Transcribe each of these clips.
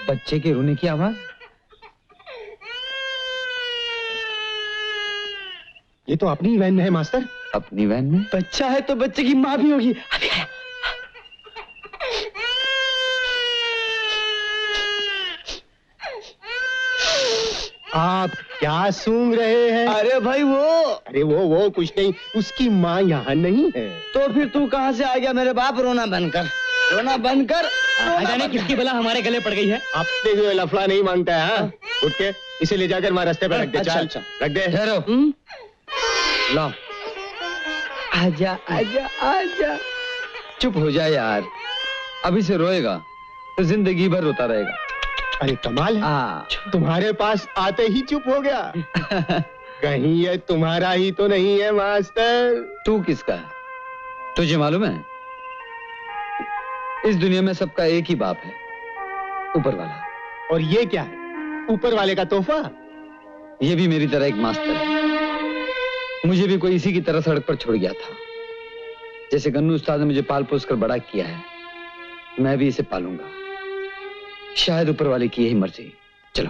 बच्चे के रोने की आवाज। ये तो अपनी वैन में है मास्टर। अपनी वैन में? बच्चा है तो बच्चे की माँ भी होगी। आप क्या सूंघ रहे हैं? अरे भाई अरे वो कुछ नहीं, उसकी माँ यहाँ नहीं है। तो फिर तू कहाँ से आ गया मेरे बाप? रोना बंद कर, रोना बंद कर। जाने किसकी बला हमारे गले पड़ गई है। अपने भी लफड़ा नहीं मांगता है। हाँ? उठ के इसे ले जाकर वहाँ रास्ते पे रख दे। अच्छा, चल, अच्छा। रख दे। ठहरो। लो, आजा आजा आजा। चुप हो जा यार, अभी से रोएगा तो जिंदगी भर रोता रहेगा। अरे कमाल है, तुम्हारे पास आते ही चुप हो गया। कहीं ये तुम्हारा ही तो नहीं है मास्टर? तू किसका है? तुझे मालूम है इस दुनिया में सबका एक ही बाप है, ऊपर वाला। और ये क्या है? ऊपर वाले का तोहफा? ये भी मेरी तरह एक मास्टर है। मुझे भी कोई इसी की तरह सड़क पर छोड़ गया था। जैसे गन्नू उस्ताद ने मुझे पाल पोस कर बड़ा किया है, मैं भी इसे पालूंगा। शायद ऊपर वाले की यही मर्जी। चलो।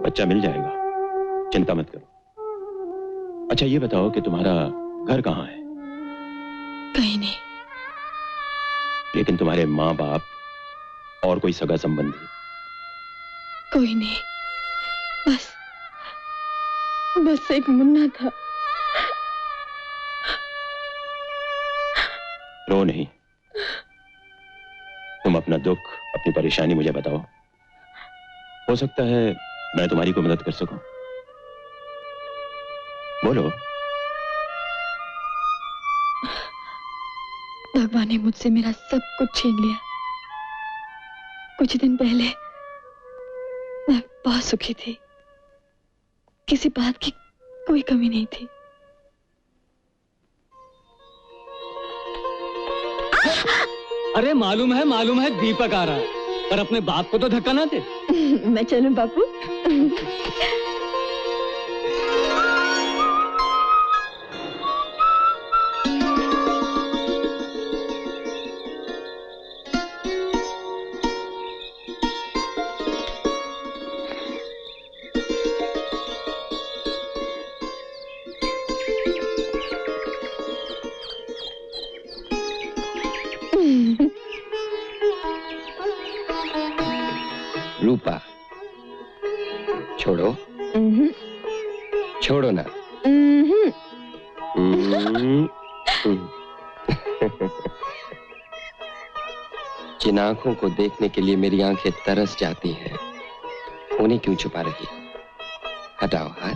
बच्चा मिल जाएगा, चिंता मत करो। अच्छा ये बताओ कि तुम्हारा घर कहाँ है? कहीं नहीं। लेकिन तुम्हारे माँ बाप और कोई सगा संबंधी? कोई नहीं, बस एक मुन्ना था। रो नहीं, तुम अपना दुख, अपनी परेशानी मुझे बताओ। हो सकता है मैं तुम्हारी कोई मदद कर सकूं। बोलो। भगवान ने मुझसे मेरा सब कुछ छीन लिया। कुछ दिन पहले मैं बहुत सुखी थी, किसी बात की कोई कमी नहीं थी। अरे मालूम है दीपक आ रहा है, पर अपने बाप को तो धक्का ना दे। मैं चलूं बापू? रूपा, छोड़ो। छोड़ो ना। जिन आंखों को देखने के लिए मेरी आंखें तरस जाती हैं, उन्हें क्यों छुपा रही? हटाओ हाथ।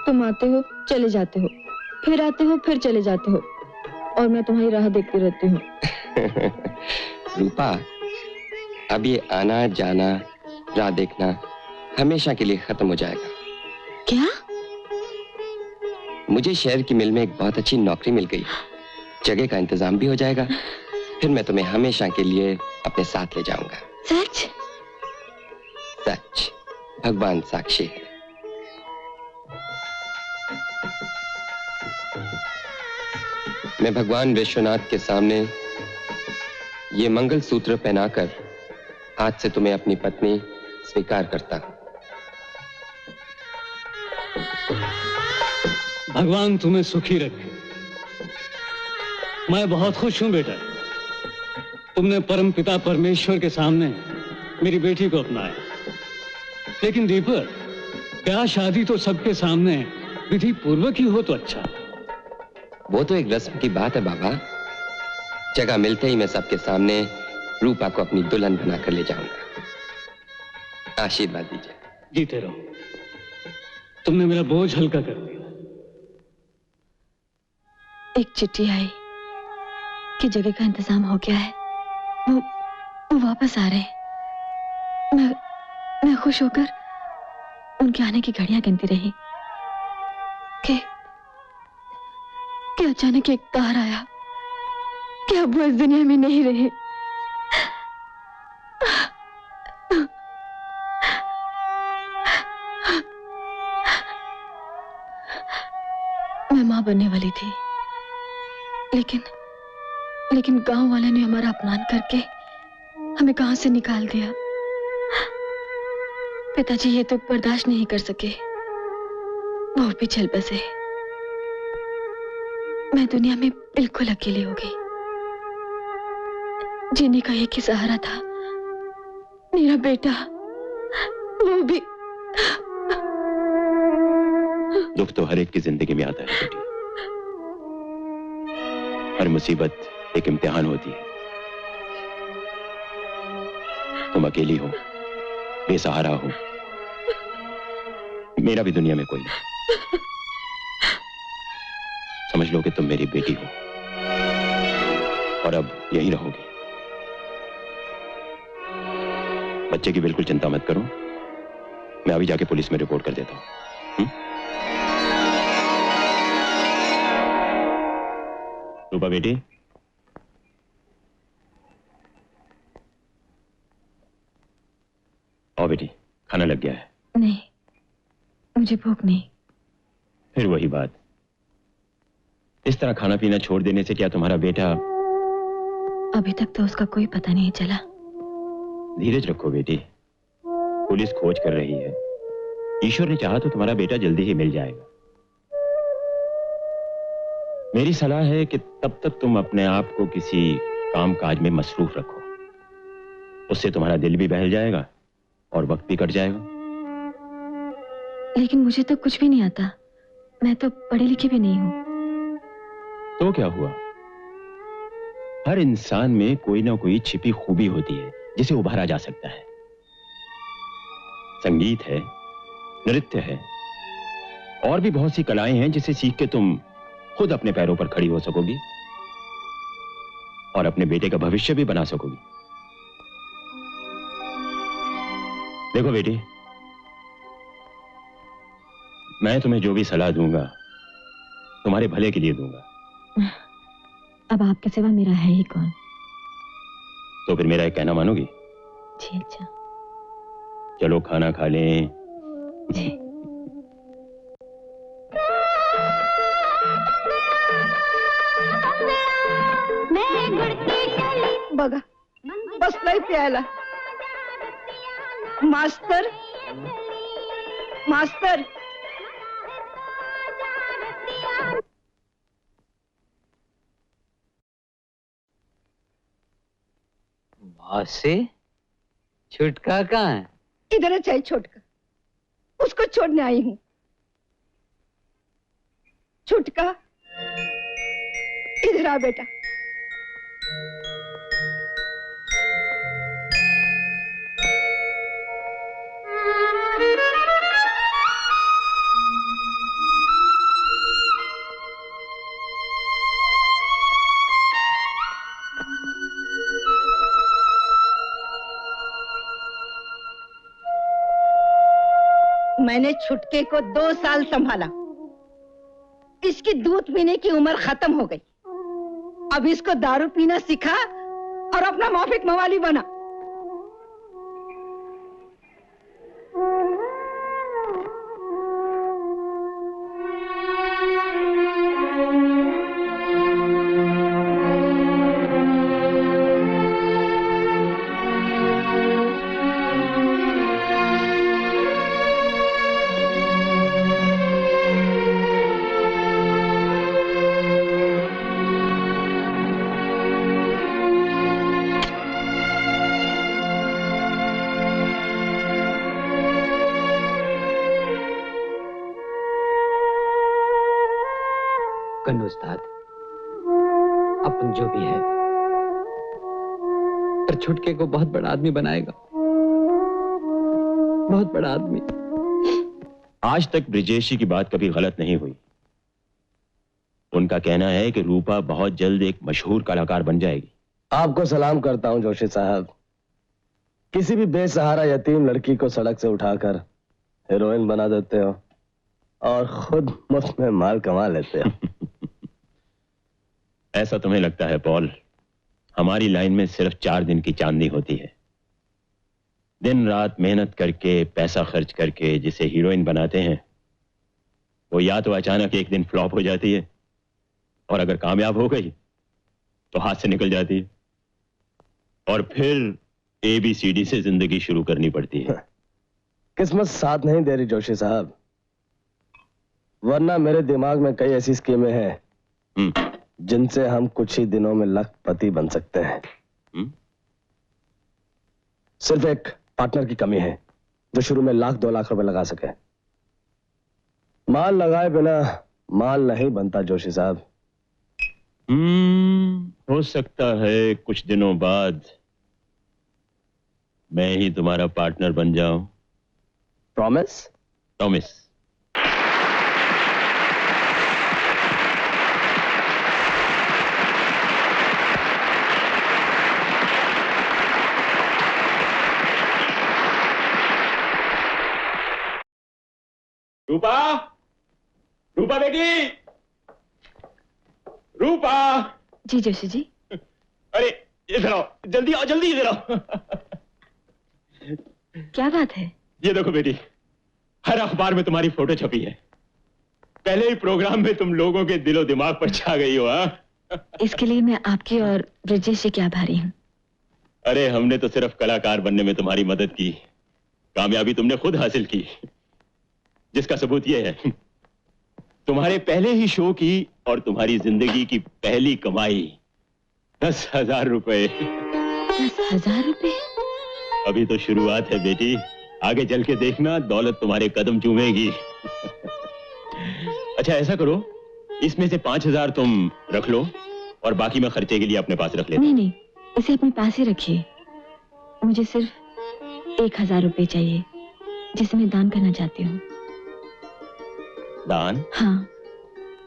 तुम आते हो, चले जाते हो, फिर आते हो, फिर चले जाते हो, और मैं तुम्हारी राह देखती रहती हूँ। रूपा, अब ये आना जाना, राह देखना हमेशा के लिए खत्म हो जाएगा। क्या? मुझे शहर की मिल में एक बहुत अच्छी नौकरी मिल गई, जगह का इंतजाम भी हो जाएगा। फिर मैं तुम्हें हमेशा के लिए अपने साथ ले जाऊंगा। सच? सच, भगवान साक्षी है। मैं भगवान विश्वनाथ के सामने ये मंगल सूत्र पहनाकर आज से तुम्हें अपनी पत्नी स्वीकार करता हूं। भगवान तुम्हें सुखी रखे। मैं बहुत खुश हूं बेटा, तुमने परम पिता परमेश्वर के सामने मेरी बेटी को अपनाया। लेकिन दीपक, ब्याह शादी तो सबके सामने विधि पूर्वक ही हो तो अच्छा। वो तो एक रस्म की बात है बाबा। जगह मिलते ही मैं सबके सामने रूपा को अपनी दुल्हन बनाकर ले जाऊंगा। आशीर्वाद दीजिए। जीते रहो। तुमने मेरा बोझ हल्का कर दिया। एक चिट्ठी आई कि जगह का इंतजाम हो गया है, वो वापस आ रहे हैं। मैं खुश होकर उनके आने की घड़ियां गिनती रही कि अचानक एक तार आया कि अब वो इस दुनिया में नहीं रहे। मैं मां बनने वाली थी, लेकिन गांव वाले ने हमारा अपमान करके हमें गांव से निकाल दिया। पिताजी ये तो बर्दाश्त नहीं कर सके, वो भी चल बसे। मैं दुनिया में बिल्कुल अकेली हो गई। जीने का एक ही सहारा था, मेरा बेटा, वो भी। दुख तो हर एक की जिंदगी में आता है बेटी। हर मुसीबत एक इम्तिहान होती है। तुम अकेली हो, बेसहारा हो, मेरा भी दुनिया में कोई नहीं। समझ लो कि तुम मेरी बेटी हो और अब यहीं रहोगी। बच्चे की बिल्कुल चिंता मत करो, मैं अभी जाके पुलिस में रिपोर्ट कर देता हूं। रूपा बेटी, आओ बेटी, खाना लग गया है। नहीं, मुझे भूख नहीं। फिर वही बात, इस तरह खाना पीना छोड़ देने से क्या तुम्हारा बेटा? अभी तक तो उसका कोई पता नहीं चला। धीरज रखो बेटी, पुलिस खोज कर रही है। ईश्वर ने चाहा तो तुम्हारा बेटा जल्दी ही मिल जाएगा। मेरी सलाह है कि तब तक तुम अपने आप को किसी काम काज में मसरूफ रखो, उससे तुम्हारा दिल भी बहल जाएगा और वक्त भी कट जाएगा। लेकिन मुझे तो कुछ भी नहीं आता, मैं तो पढ़ी लिखी भी नहीं हूं। तो क्या हुआ? हर इंसान में कोई ना कोई छिपी खूबी होती है जिसे उभारा जा सकता है। संगीत है, नृत्य है, और भी बहुत सी कलाएं हैं जिसे सीख के तुम खुद अपने पैरों पर खड़ी हो सकोगी और अपने बेटे का भविष्य भी बना सकोगी। देखो बेटी, मैं तुम्हें जो भी सलाह दूंगा तुम्हारे भले के लिए दूंगा। अब आपके सिवा मेरा है ही कौन? तो फिर मेरा एक कहना मानोगी? जी अच्छा। चलो खाना खा लें। जी। बघा बसलाय प्यायला। मास्तर, मास्तर, से छुटका कहाँ है? इधर है चाहिए छोटका, उसको छोड़ने आई हूँ। छुटका, इधर आ बेटा। मैंने छुटके को 2 साल संभाला। इसकी दूध पीने की उम्र खत्म हो गई। अब इसको दारू पीना सिखा और अपना माफिक मवाली बना। उस्ताद, अपन जो भी है पर छुटके को बहुत बड़ा आदमी बनाएगा, बहुत बड़ा आदमी। आज तक ब्रिजेशी की बात कभी गलत नहीं हुई। उनका कहना है कि रूपा बहुत जल्द एक मशहूर कलाकार बन जाएगी। आपको सलाम करता हूं जोशी साहब। किसी भी बेसहारा यतीम लड़की को सड़क से उठाकर हीरोइन बना देते हो और खुद मुफ्त में माल कमा लेते हो। ऐसा तुम्हें लगता है पॉल? हमारी लाइन में सिर्फ 4 दिन की चांदनी होती है। दिन रात मेहनत करके पैसा खर्च करके जिसे हीरोइन बनाते हैं वो या तो अचानक एक दिन फ्लॉप हो जाती है, और अगर कामयाब हो गई तो हाथ से निकल जाती है, और फिर ABCD से जिंदगी शुरू करनी पड़ती है। किस्मत साथ नहीं दे रही जोशी साहब, वरना मेरे दिमाग में कई ऐसी स्कीमें हैं जिनसे हम कुछ ही दिनों में लखपति बन सकते हैं। सिर्फ एक पार्टनर की कमी है जो शुरू में 1-2 लाख रुपए लगा सके। माल लगाए बिना माल नहीं बनता जोशी साहब। हो सकता है कुछ दिनों बाद मैं ही तुम्हारा पार्टनर बन जाऊं। प्रॉमिस? प्रॉमिस। रूपा, रूपा बेटी, रूपा। जी जोशी जी। अरे इधर आओ, जल्दी आओ, जल्दी इधर आओ। क्या बात है? ये देखो बेटी, हर अखबार में तुम्हारी फोटो छपी है। पहले ही प्रोग्राम में तुम लोगों के दिलो दिमाग पर छा गई हो। हाँ, इसके लिए मैं आपकी और ब्रिजेश जी की आभारी हूँ। अरे हमने तो सिर्फ कलाकार बनने में तुम्हारी मदद की, कामयाबी तुमने खुद हासिल की, जिसका सबूत यह है तुम्हारे पहले ही शो की और तुम्हारी जिंदगी की पहली कमाई 10,000 रुपए। 10,000 रुपए? अभी तो शुरुआत है बेटी, आगे चल के देखना दौलत तुम्हारे कदम चूमेगी। अच्छा ऐसा करो, इसमें से 5,000 तुम रख लो और बाकी मैं खर्चे के लिए अपने पास रख लेता हूं। नहीं, इसे अपने पास ही रखिए। मुझे सिर्फ 1,000 रुपए चाहिए, जिसे मैं दान करना चाहती हूँ। दान? हाँ,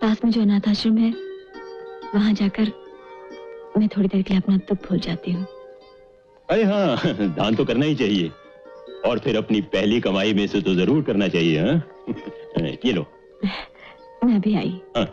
पास में जो अनाथ आश्रम है, वहां जाकर मैं थोड़ी देर के लिए अपना दुख भूल जाती हूँ। अरे हाँ, दान तो करना ही चाहिए, और फिर अपनी पहली कमाई में से तो जरूर करना चाहिए। हाँ? ये लो। मैं भी आई। हाँ।